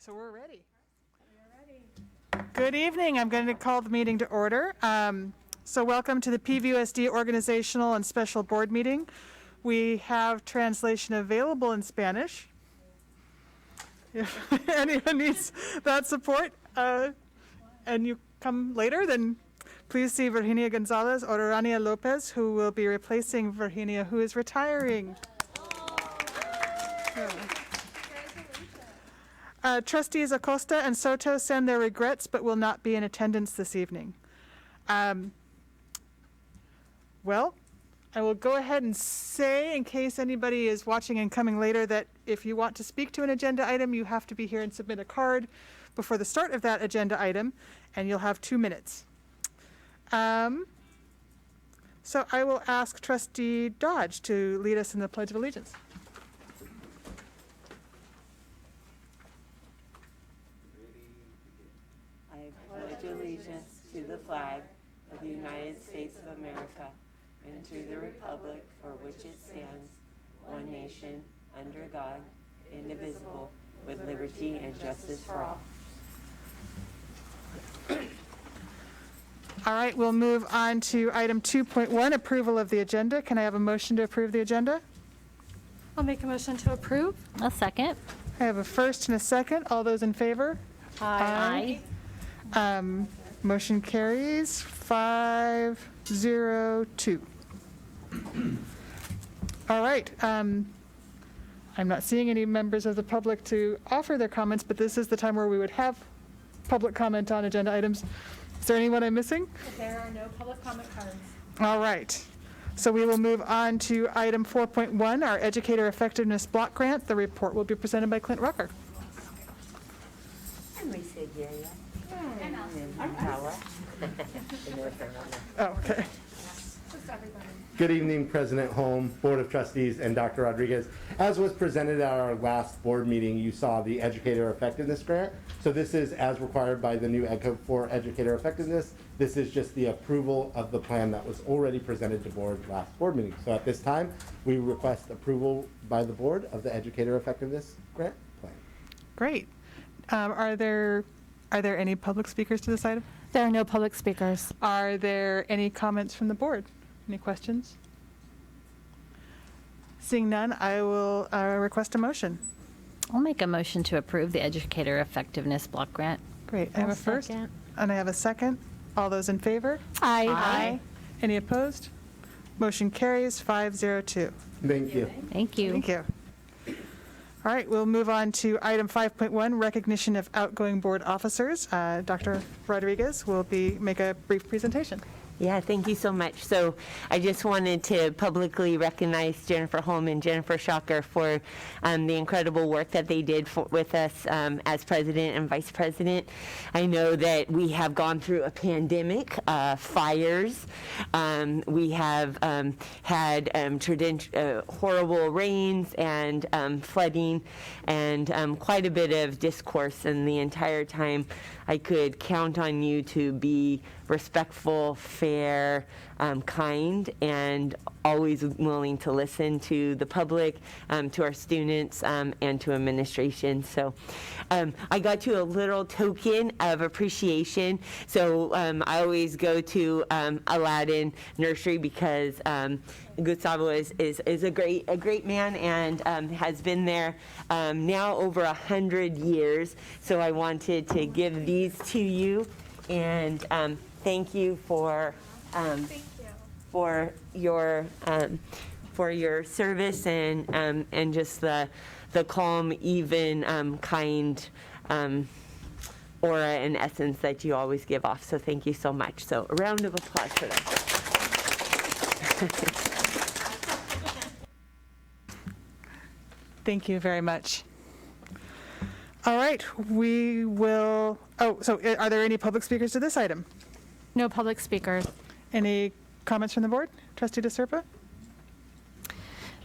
So we're ready. Good evening. I'm going to call the meeting to order. So welcome to the PVUSD Organizational and Special Board Meeting. We have translation available in Spanish. If anyone needs that support and you come later, then please see Virginia Gonzalez or Urania Lopez, who will be replacing Virginia, who is retiring. Trustees Acosta and Soto send their regrets but will not be in attendance this evening. Well, I will go ahead and say, in case anybody is watching and coming later, that if you want to speak to an agenda item, you have to be here and submit a card before the start of that agenda item, and you'll have 2 minutes. So I will ask Trustee Dodge to lead us in the Pledge of Allegiance. I pledge allegiance to the flag of the United States of America and to the republic for which it stands, one nation, under God, indivisible, with liberty and justice for all. All right, we'll move on to item 2.1, approval of the agenda. Can I have a motion to approve the agenda? I'll make a motion to approve. A second. I have a first and a second. All those in favor? Aye. Motion carries 5-0-2. All right. I'm not seeing any members of the public to offer their comments, but this is the time where we would have public comment on agenda items. Is there anyone I'm missing? There are no public comment cards. All right. So we will move on to item 4.1, our Educator Effectiveness Block Grant. The report will be presented by Clint Rucker. And we say Gary. Oh, okay. Good evening, President Holm, Board of Trustees, and Dr. Rodriguez. As was presented at our last board meeting, you saw the Educator Effectiveness Grant. So this is as required by the new Ed Code for Educator Effectiveness. This is just the approval of the plan that was already presented to board last board meeting. So at this time, we request approval by the board of the Educator Effectiveness Grant plan. Great. Are there any public speakers to this item? There are no public speakers. Are there any comments from the board? Any questions? Seeing none, I will request a motion. I'll make a motion to approve the Educator Effectiveness Block Grant. Great. I have a first and I have a second. All those in favor? Aye. Any opposed? Motion carries 5-0-2. Thank you. Thank you. Thank you. All right, we'll move on to item 5.1, recognition of outgoing board officers. Dr. Rodriguez will make a brief presentation. Yeah, thank you so much. So I just wanted to publicly recognize Jennifer Holm and Jennifer Shocker for the incredible work that they did with us as president and vice president. I know that we have gone through a pandemic, fires. We have had horrible rains and flooding and quite a bit of discourse, and the entire time I could count on you to be respectful, fair, kind, and always willing to listen to the public, to our students, and to administration. So I got you a little token of appreciation. So I always go to Aladdin Nursery because Gustavo is a great man and has been there now over 100 years. So I wanted to give these to you and thank you for your service and just the calm, even, kind aura and essence that you always give off. So thank you so much. So a round of applause for them. Thank you very much. All right, we will, so are there any public speakers to this item? No public speakers. Any comments from the board? Trustee DeSerpa?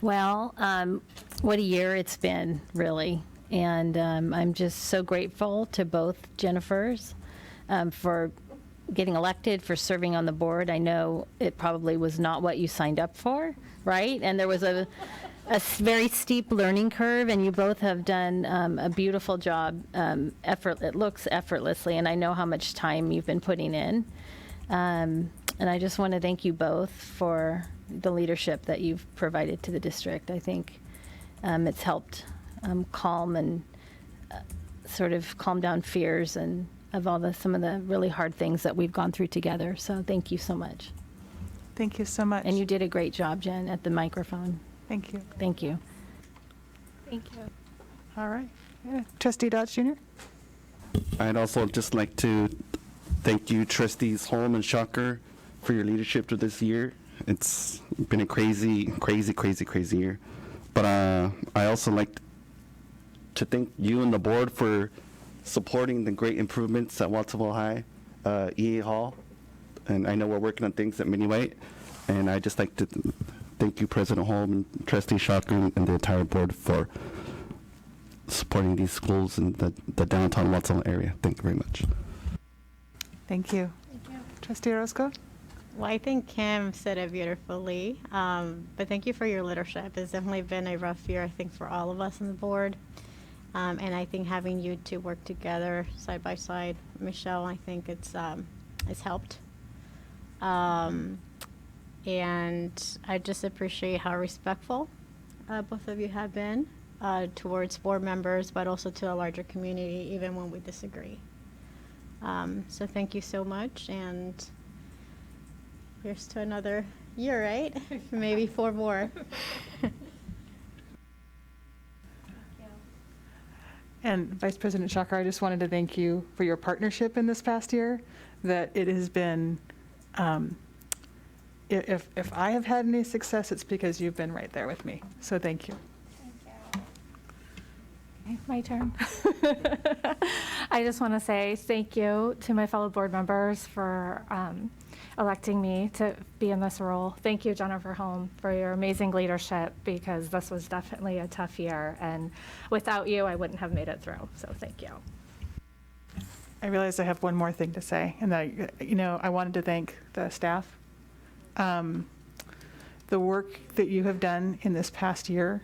Well, what a year it's been, really. And I'm just so grateful to both Jennifers for getting elected, for serving on the board. I know it probably was not what you signed up for, right? And there was a very steep learning curve, and you both have done a beautiful job. It looks effortlessly, and I know how much time you've been putting in. And I just want to thank you both for the leadership that you've provided to the district. I think it's helped calm and sort of calm down fears and of some of the really hard things that we've gone through together. So thank you so much. Thank you so much. And you did a great job, Jen, at the microphone. Thank you. Thank you. Thank you. All right. Trustee Dodge Jr.? I'd also just like to thank you, Trustees Holm and Shocker, for your leadership through this year. It's been a crazy year. But I also like to thank you and the board for supporting the great improvements at Watsonville High, EA Hall, and I know we're working on things at Mini White, and I just like to thank you, President Holm and Trustee Shocker and the entire board for supporting these schools in the downtown Watsonville area. Thank you very much. Thank you. Trustee Orozco? Well, I think Kim said it beautifully, but thank you for your leadership. It's definitely been a rough year, I think, for all of us on the board. And I think having you two work together side by side, Michelle, I think it's helped. And I just appreciate how respectful both of you have been towards board members, but also to a larger community, even when we disagree. So thank you so much, and here's to another year, right? Maybe 4 more. And Vice President Shocker, I just wanted to thank you for your partnership in this past year, that it has been, if I have had any success, it's because you've been right there with me. So thank you. Okay, my turn. I just want to say thank you to my fellow board members for electing me to be in this role. Thank you, Jennifer Holm, for your amazing leadership, because this was definitely a tough year, and without you, I wouldn't have made it through. So thank you. I realize I have one more thing to say, and that, I wanted to thank the staff. The work that you have done in this past year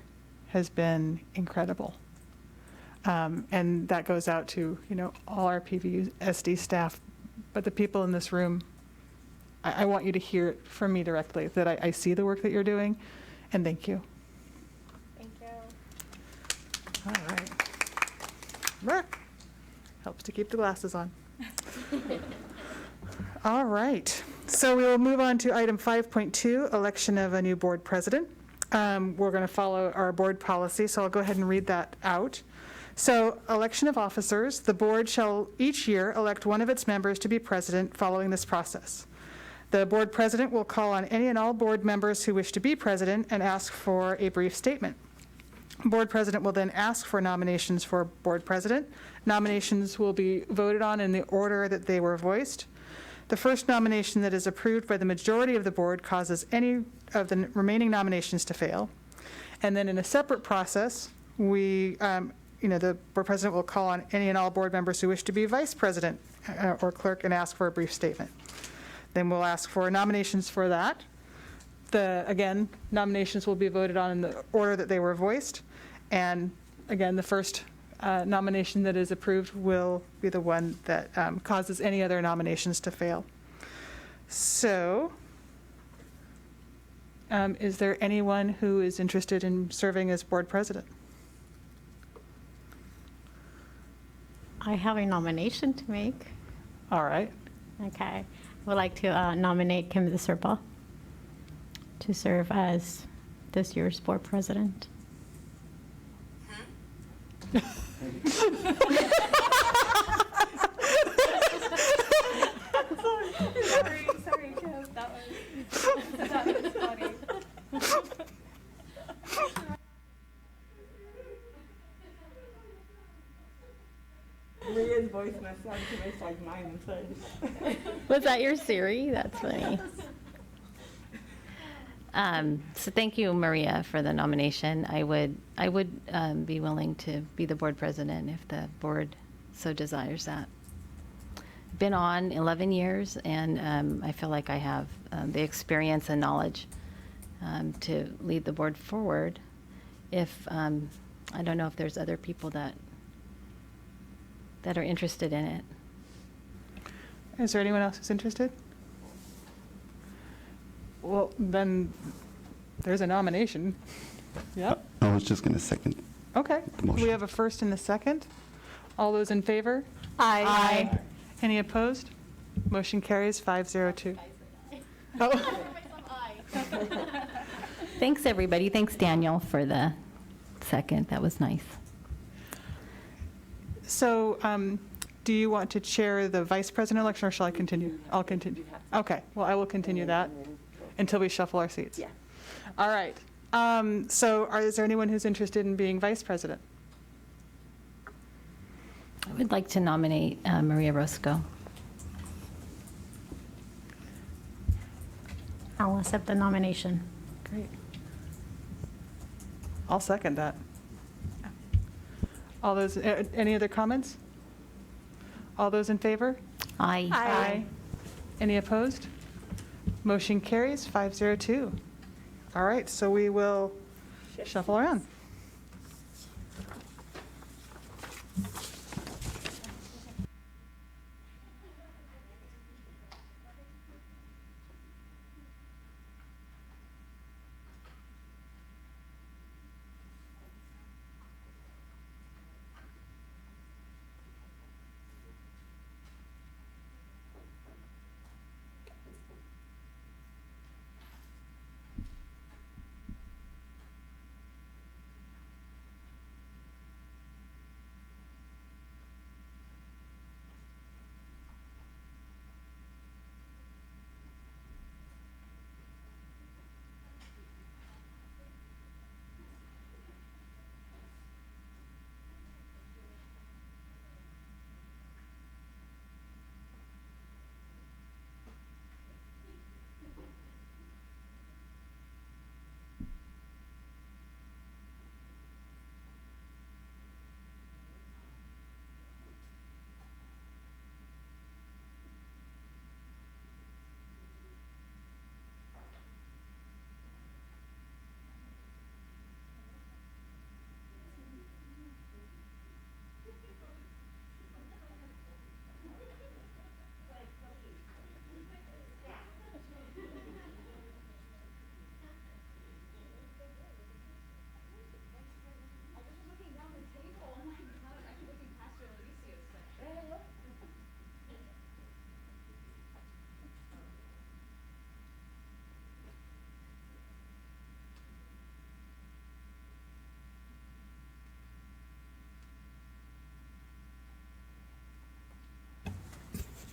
has been incredible. And that goes out to, all our PVUSD staff, but the people in this room, I want you to hear it from me directly, that I see the work that you're doing, and thank you. Thank you. All right. Brooke. Helps to keep the glasses on. All right. So we will move on to item 5.2, election of a new board president. We're going to follow our board policy, so I'll go ahead and read that out. So, election of officers. The board shall each year elect one of its members to be president following this process. The board president will call on any and all board members who wish to be president and ask for a brief statement. Board president will then ask for nominations for board president. Nominations will be voted on in the order that they were voiced. The first nomination that is approved by the majority of the board causes any of the remaining nominations to fail. And then in a separate process, the board president will call on any and all board members who wish to be vice president or clerk and ask for a brief statement. Then we'll ask for nominations for that. Again, nominations will be voted on in the order that they were voiced. And again, the first nomination that is approved will be the one that causes any other nominations to fail. So, is there anyone who is interested in serving as board president? I have a nomination to make. All right. Okay. I would like to nominate Kim DeSerpa to serve as this year's board president. Sorry, Kim. That was funny. Maria's voice must sound too much like mine, so. Was that your Siri? That's funny. So thank you, Maria, for the nomination. I would be willing to be the board president if the board so desires that. Been on 11 years, and I feel like I have the experience and knowledge to lead the board forward. if, I don't know if there's other people that are interested in it. Is there anyone else who's interested? Well, then there's a nomination. Yep. I was just going to second. Okay. The motion. We have a first and a second. All those in favor? Aye. Any opposed? Motion carries 502. Oh, Thanks, everybody. Thanks, Daniel, for the second. That was nice. so do you want to chair the vice president election, or shall I continue? I'll continue. Okay, well, I will continue that until we shuffle our seats. Yeah. All right. Is there anyone who's interested in being vice president? I would like to nominate Maria Roscoe. I'll accept the nomination. Great. I'll second that. All those, any other comments? All those in favor? Aye. Any opposed? Motion carries 502. All right, so we will shuffle around.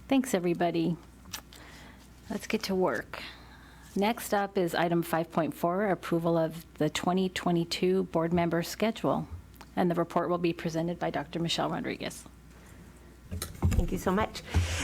Thanks, everybody. Let's get to work. Next up is item 5.4, approval of the 2022 board member schedule. And the report will be presented by Dr. Michelle Rodriguez. Thank you so much.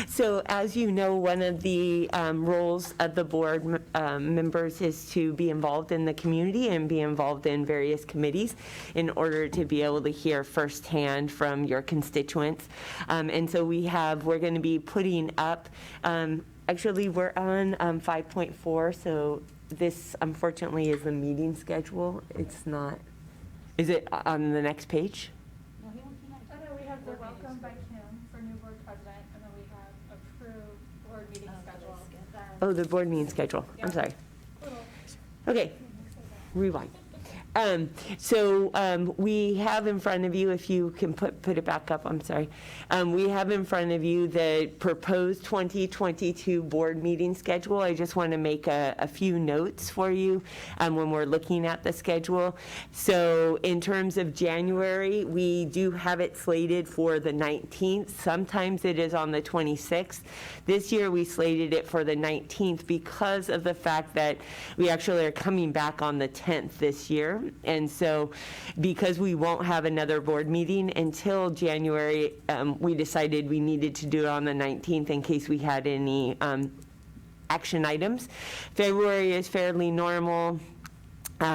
So as you know, one of the roles of the board members is to be involved in the community and be involved in various committees in order to be able to hear firsthand from your constituents. And so we're going to be putting up, actually we're on 5.4, so this unfortunately is the meeting schedule. It's not, is it on the next page? We have the welcome by Kim for new board president, and then we have approved board meeting schedule. Oh, the board meeting schedule. I'm sorry. Okay, rewind. We have in front of you, if you can put it back up, I'm sorry. We have in front of you the proposed 2022 board meeting schedule. I just want to make a few notes for you when we're looking at the schedule. So in terms of January, we do have it slated for the 19th. Sometimes it is on the 26th. This year we slated it for the 19th because of the fact that we actually are coming back on the 10th this year. And so because we won't have another board meeting until January, we decided we needed to do it on the 19th in case we had any action items. February is fairly normal.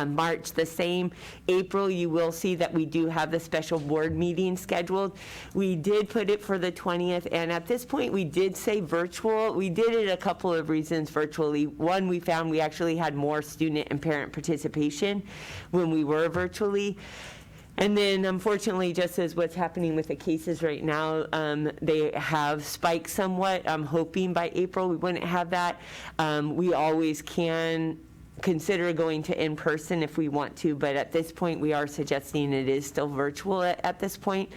March the same. April, you will see that we do have the special board meeting scheduled. We did put it for the 20th, and at this point, we did say virtual. We did it a couple of reasons virtually. One, we found we actually had more student and parent participation when we were virtually. And then, unfortunately, just as what's happening with the cases right now, they have spiked somewhat. I'm hoping by April we wouldn't have that. We always can consider going to in-person if we want to, but at this point, we are suggesting it is still virtual at this point.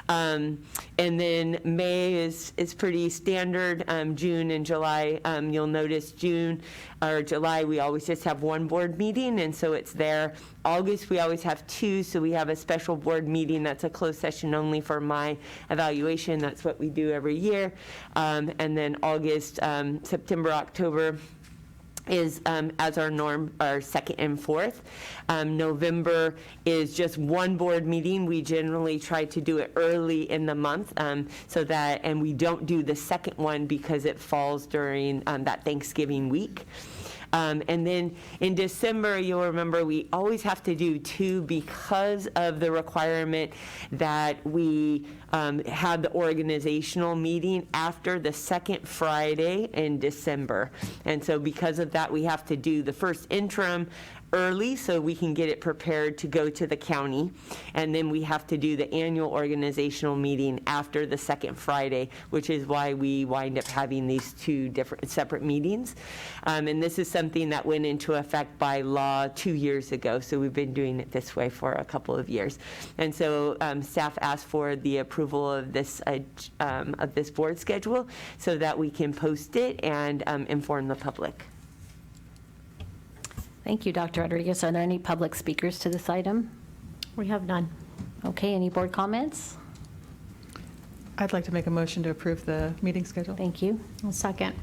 And then May is pretty standard. June and July, you'll notice June or July, we always just have one board meeting, and so it's there. August, we always have two, so we have a special board meeting that's a closed session only for my evaluation. That's what we do every year. And then August, September, October, is as our norm, our second and fourth. November is just one board meeting. We generally try to do it early in the month so that, and we don't do the second one because it falls during that Thanksgiving week. And then in December, you'll remember we always have to do two because of the requirement that we have the organizational meeting after the second Friday in December. And so because of that, we have to do the first interim early so we can get it prepared to go to the county. And then we have to do the annual organizational meeting after the second Friday, which is why we wind up having these two different separate meetings. And this is something that went into effect by law 2 years ago. So we've been doing it this way for a couple of years. And so staff asked for the approval of this board schedule so that we can post it and inform the public. Thank you, Dr. Rodriguez. Are there any public speakers to this item? We have none. Okay, any board comments? I'd like to make a motion to approve the meeting schedule. Thank you. I'll second.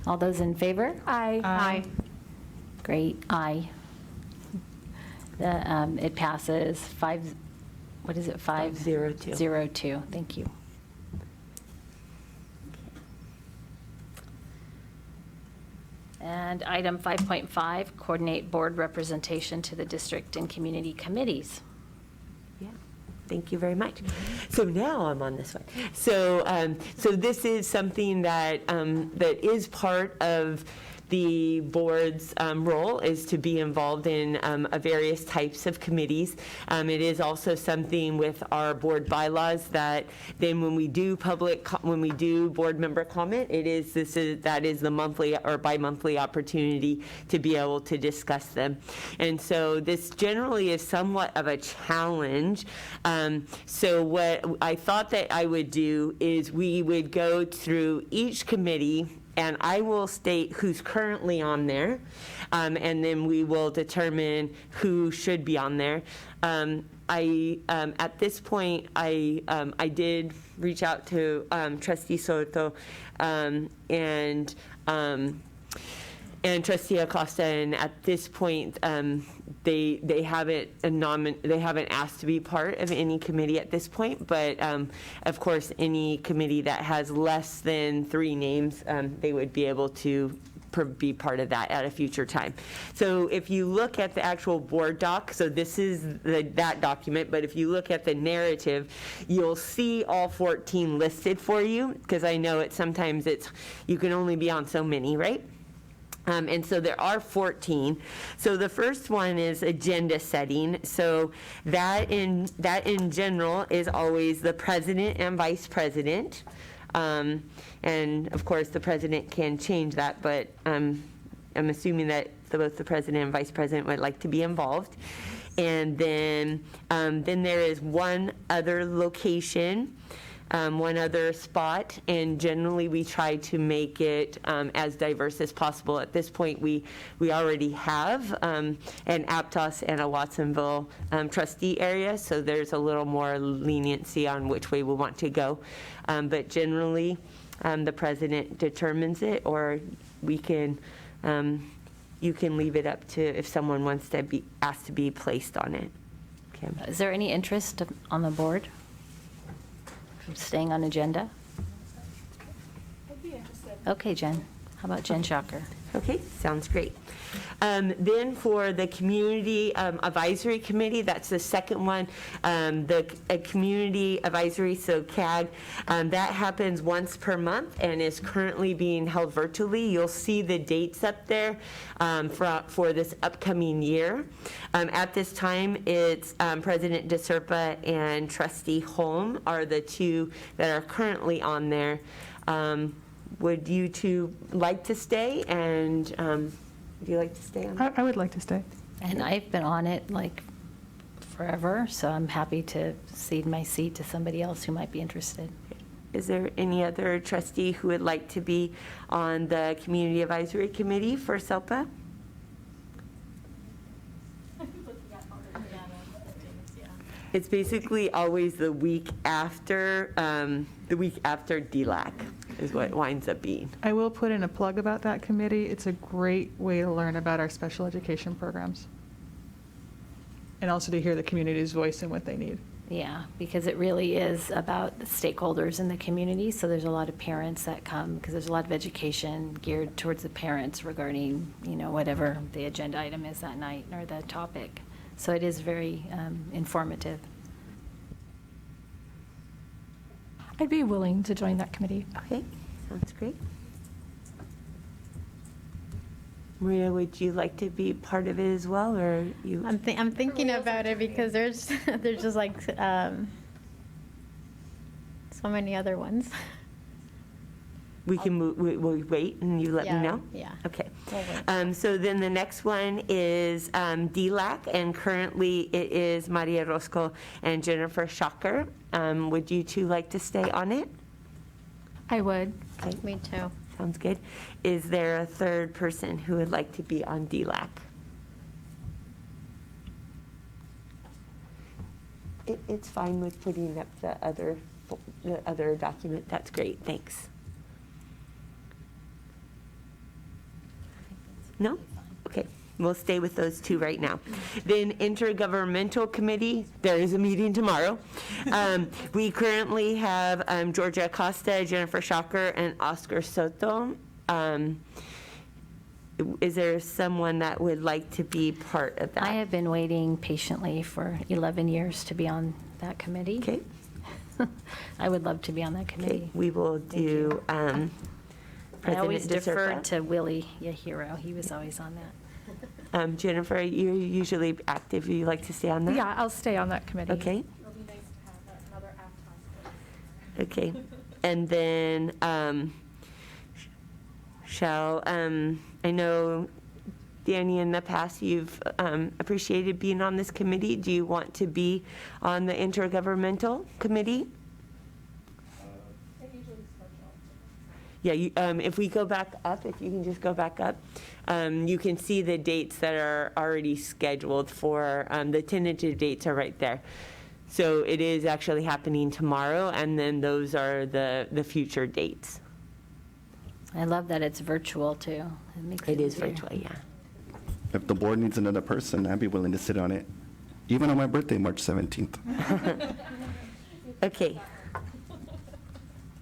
All those in favor? Aye. Aye. Great, aye. It passes 5, what is it, 502. 502. Thank you. And item 5.5, coordinate board representation to the district and community committees. Yeah, thank you very much. So now I'm on this one. So, so this is something that that is part of the board's role, is to be involved in various types of committees. It is also something with our board bylaws that then when we do board member comment, that is the monthly or bi-monthly opportunity to be able to discuss them. And so this generally is somewhat of a challenge. So what I thought that I would do is we would go through each committee, and I will state who's currently on there, and then we will determine who should be on there. At this point, I did reach out to Trustee Soto and Trustee Acosta, and at this point, they haven't asked to be part of any committee at this point. But of course, any committee that has less than 3 names, they would be able to be part of that at a future time. So if you look at the actual board doc, so this is that document, but if you look at the narrative, you'll see all 14 listed for you, because I know sometimes you can only be on so many, right? And so there are 14. So the first one is agenda setting. So that in general is always the president and vice president. And of course, the president can change that, but I'm assuming that both the president and vice president would like to be involved. And then there is one other location, one other spot, and generally we try to make it as diverse as possible. At this point, we already have an Aptos and a Watsonville trustee area, so there's a little more leniency on which way we want to go. But generally, the president determines it, or we can, you can leave it up to if someone wants to be asked to be placed on it. Okay. Is there any interest on the board from staying on agenda? I'd be interested. Okay, Jen. How about Jen Shocker? Okay, sounds great. Then for the Community Advisory Committee, that's the second one, the Community Advisory, so CAG, that happens once per month and is currently being held virtually. You'll see the dates up there for this upcoming year. At this time, it's President DeSerpa and Trustee Holm are the two that are currently on there. Would you two like to stay, and would you like to stay on? I would like to stay. And I've been on it like forever, so I'm happy to cede my seat to somebody else who might be interested. Is there any other trustee who would like to be on the Community Advisory Committee for SELPA? It's basically always the week after DLAC is what it winds up being. I will put in a plug about that committee. It's a great way to learn about our special education programs. And also to hear the community's voice and what they need. Yeah, because it really is about the stakeholders in the community. So there's a lot of parents that come because there's a lot of education geared towards the parents regarding, whatever the agenda item is that night or the topic. So it is very informative. I'd be willing to join that committee. Okay, sounds great. Maria, would you like to be part of it as well, or you? I'm thinking about it because there's just like so many other ones. We can move, we'll wait and you let me know? Yeah. Okay. We'll wait. So then the next one is DLAC, and currently it is Maria Rosco and Jennifer Schocker. Would you two like to stay on it? I would. Okay, Me too. sounds good. Is there a third person who would like to be on DLAC? It's fine with putting up the other document. That's great, thanks. No? Okay, we'll stay with those two right now. Then Intergovernmental Committee, there is a meeting tomorrow. We currently have Georgia Acosta, Jennifer Schocker, and Oscar Soto. Is there someone that would like to be part of that? I have been waiting patiently for 11 years to be on that committee. Okay. I would love to be on that Okay, committee. we will do I always President defer DeSerpa. to Willie Yahiro. He was always on that. Jennifer, you're usually active. You like to stay on that? Yeah, I'll stay on that committee. Okay. It'll be nice to have another AFTAS. Okay, and then, I know, Danny, in the past, you've appreciated being on this committee. Do you want to be on the Intergovernmental Committee? Yeah, if we go back up, if you can just go back up, you can see the dates that are already scheduled for, the tentative dates are right there. So it is actually happening tomorrow, and then those are the future dates. I love that it's virtual too. Makes It is easier. virtual, yeah. If the board needs another person, I'd be willing to sit on it, even on my birthday, March 17th. Okay.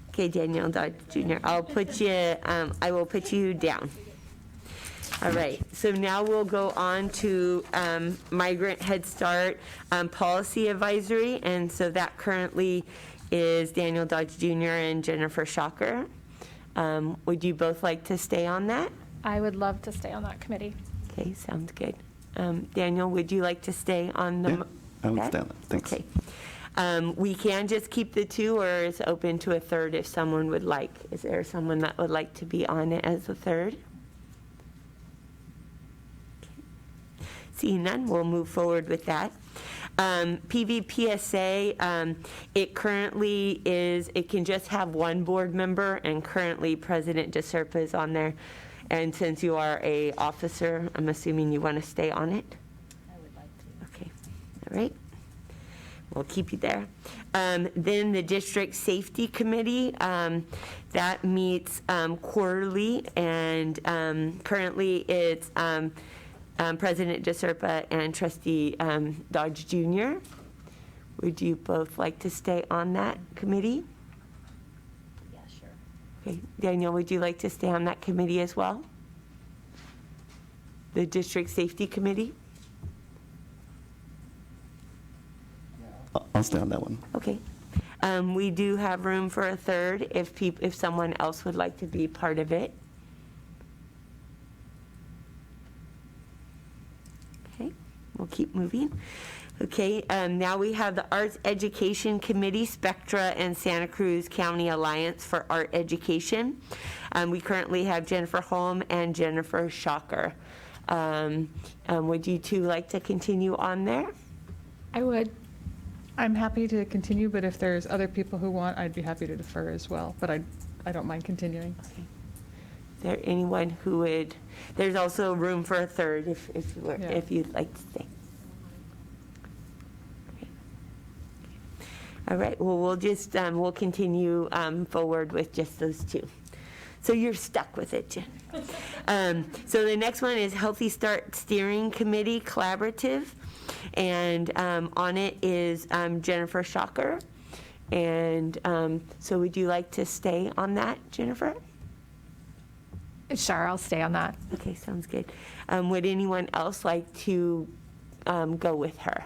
Okay, Daniel Dodge Jr., I'll put you, I will put you down. All right, so now we'll go on to Migrant Head Start Policy Advisory, and so that currently is Daniel Dodge Jr. and Jennifer Schocker. Would you both like to stay on that? I would love to stay on that committee. Okay, sounds good. Daniel, would you like to stay on the? Yeah, I would that? stay on that. Thanks. Okay. We can just keep the two, or it's open to a third if someone would like. Is there someone that would like to be on it as a third? Okay. Seeing none, we'll move forward with that. PVPSA, it currently is, it can just have one board member, and currently President DeSerpa is on there. And since you are a officer, I'm assuming you want to stay on it? I would like to. Okay, all right. We'll keep you there. Then the District Safety Committee, that meets quarterly, and currently it's President DeSerpa and Trustee Dodge Jr. Would you both like to stay on that committee? Yeah, sure. Okay, Daniel, would you like to stay on that committee as well? The District Safety Committee? I'll stay on that one. Okay. We do have room for a third if someone else would like to be part of it. Okay, we'll keep moving. Okay, now we have the Arts Education Committee, Spectra and Santa Cruz County Alliance for Art Education. We currently have Jennifer Holm and Jennifer Shocker. Would you two like to continue on there? I would. I'm happy to continue, but if there's other people who want, I'd be happy to defer as well, but I don't mind continuing. Okay. Is there anyone who would, there's also room for a third if you'd like to stay. Okay. All right, well, we'll continue forward with just those two. So you're stuck with it, Jen. So the next one is Healthy Start Steering Committee Collaborative. And on it is Jennifer Shocker. And so would you like to stay on that, Jennifer? Sure, I'll stay on that. Okay, sounds good. Would anyone else like to go with her?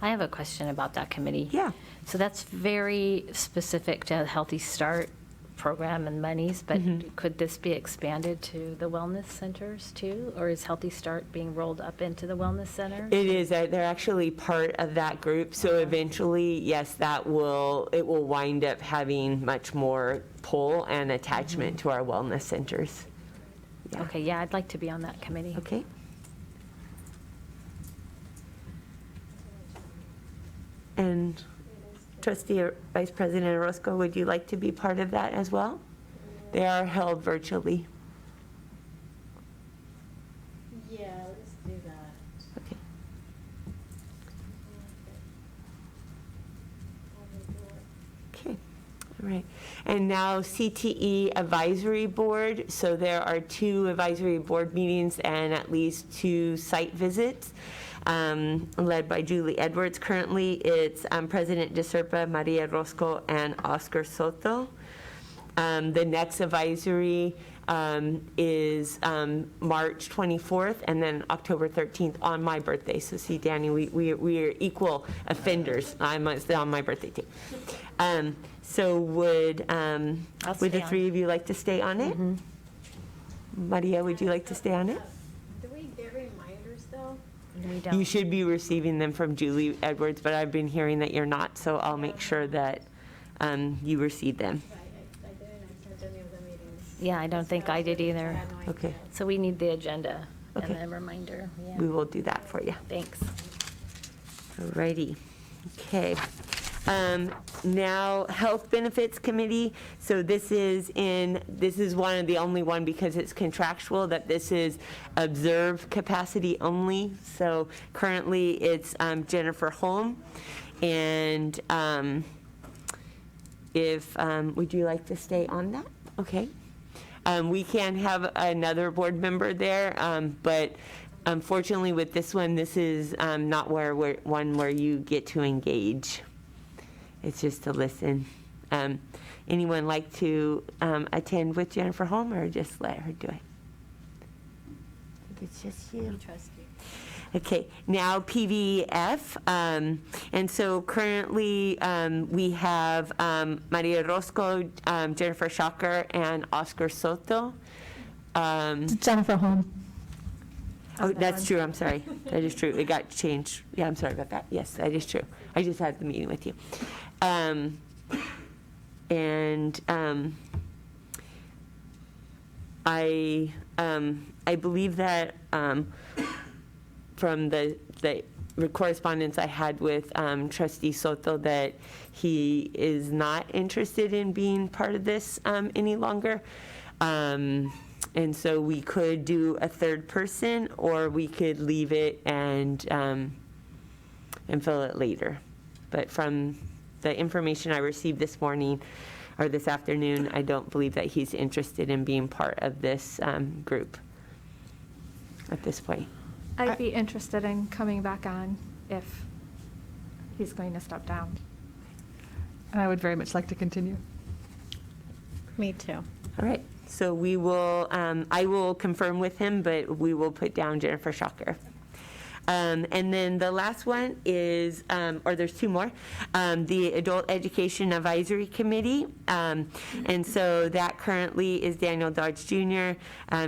I have a question about that committee. Yeah. So that's very specific to Healthy Start program and monies, but could this be expanded to the wellness centers too? Or is Healthy Start being rolled up into the wellness center? It is. They're actually part of that group. So eventually, yes, it will wind up having much more pull and attachment to our wellness centers. Yeah. Okay, yeah, I'd like to be on that committee. Okay. And Trustee or Vice President Orozco, would you like to be part of that as well? They are held virtually. Yeah, let's do that. Okay. Okay, all right. And now CTE Advisory Board. So there are 2 advisory board meetings and at least 2 site visits. Led by Julie Edwards. Currently, it's President DeSerpa, Maria Rosco, and Oscar Soto. The next advisory is March 24th and then October 13th on my birthday. So see, Danny, we are equal offenders. I'm on my birthday too. So would the 3 of you like to stay on it? Maria, would you like to stay on it? Do we get reminders though? We don't. You should be receiving them from Julie Edwards, but I've been hearing that you're not, so I'll make sure that you receive them. I didn't attend any of the meetings. Yeah, I don't think I did either. I had no idea. Okay, So we need the agenda Okay. and a reminder. Yeah, we will do that for you. thanks. Alrighty, okay. Now, Health Benefits Committee, so this is one of the only one because it's contractual that this is observed capacity only. So currently it's Jennifer Holm. And would you like to stay on that? Okay. We can have another board member there, but unfortunately with this one, this is not one where you get to engage. It's just to listen. Anyone like to attend with Jennifer Holm or just let her do it? I think it's just you. We trust you. Okay, now PVF. And so currently we have Maria Rosco, Jennifer Shocker, and Oscar Soto. Jennifer Holm. Oh, that's true. I'm sorry. That is true. It got changed. Yeah, I'm sorry about that. Yes, that is true. I just had the meeting with you. I believe that from the correspondence I had with Trustee Soto that he is not interested in being part of this any longer. And so we could do a third person, or we could leave it and fill it later. But from the information I received this morning or this afternoon, I don't believe that he's interested in being part of this group at this point. I'd be interested in coming back on if he's going to step down. And I would very much like to continue. Me too. All right. So we will, I will confirm with him, but we will put down Jennifer Shocker. And then the last one is, or there's two more, the Adult Education Advisory Committee. And so that currently is Daniel Dodge Jr.,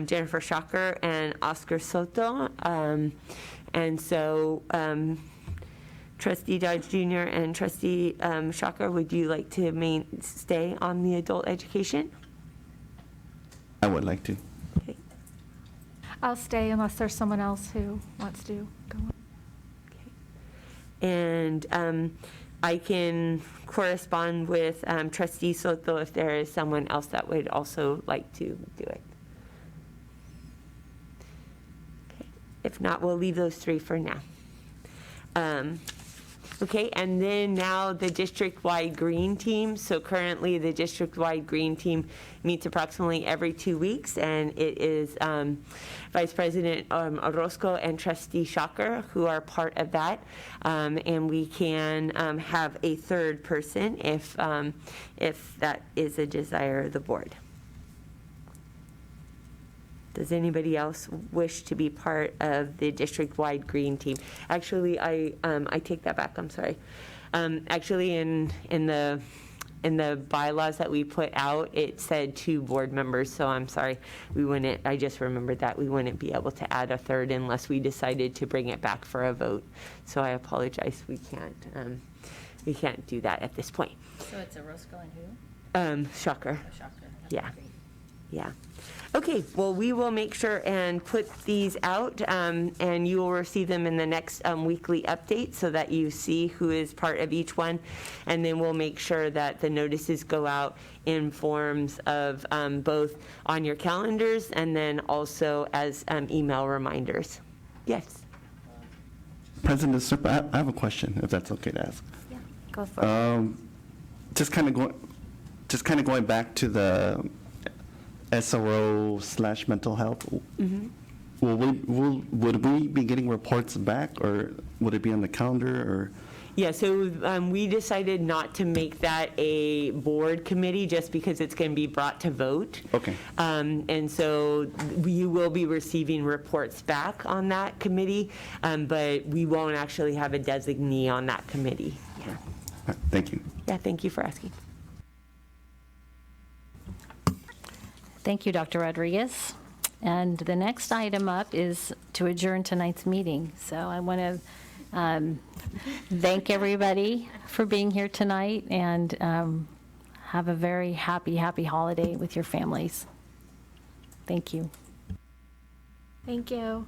Jennifer Shocker, and Oscar Soto. And so Trustee Dodge Jr. and Trustee Shocker, would you like to stay on the adult education? I would like to. Okay. I'll stay unless there's someone else who wants to go on. And I can correspond with Trustee Soto if there is someone else that would also like to do it. Okay. If not, we'll leave those three for now. Okay, and then now the district-wide green team. So currently the district-wide green team meets approximately every 2 weeks, and it is Vice President Orozco and Trustee Shocker who are part of that. And we can have a third person if that is a desire of the board. Does anybody else wish to be part of the district-wide green team? Actually, I take that back. I'm sorry. Actually, in the bylaws that we put out, it said 2 board members. So I'm sorry. We wouldn't. I just remembered that we wouldn't be able to add a third unless we decided to bring it back for a vote. So I apologize. We can't do that at this point. So it's Orozco and who? Shocker. Oh, Shocker. Yeah. Yeah. Okay, well, we will make sure and put these out, and you will receive them in the next weekly update so that you see who is part of each one. And then we'll make sure that the notices go out in forms of both on your calendars and then also as email reminders. Yes? President Serpa, I have a question, if that's okay to ask. Yeah, go for it. Just kind of going back to the SRO/mental health. Mm-hmm. Would we be getting reports back, or would it be on the calendar, or? Yeah, so we decided not to make that a board committee just because it's going to be brought to vote. Okay. And so you will be receiving reports back on that committee, but we won't actually have a designee on that committee. Yeah. Thank you. Yeah, thank you for asking. Thank you, Dr. Rodriguez. And the next item up is to adjourn tonight's meeting. So I want to thank everybody for being here tonight, and have a very happy holiday with your families. Thank you. Thank you.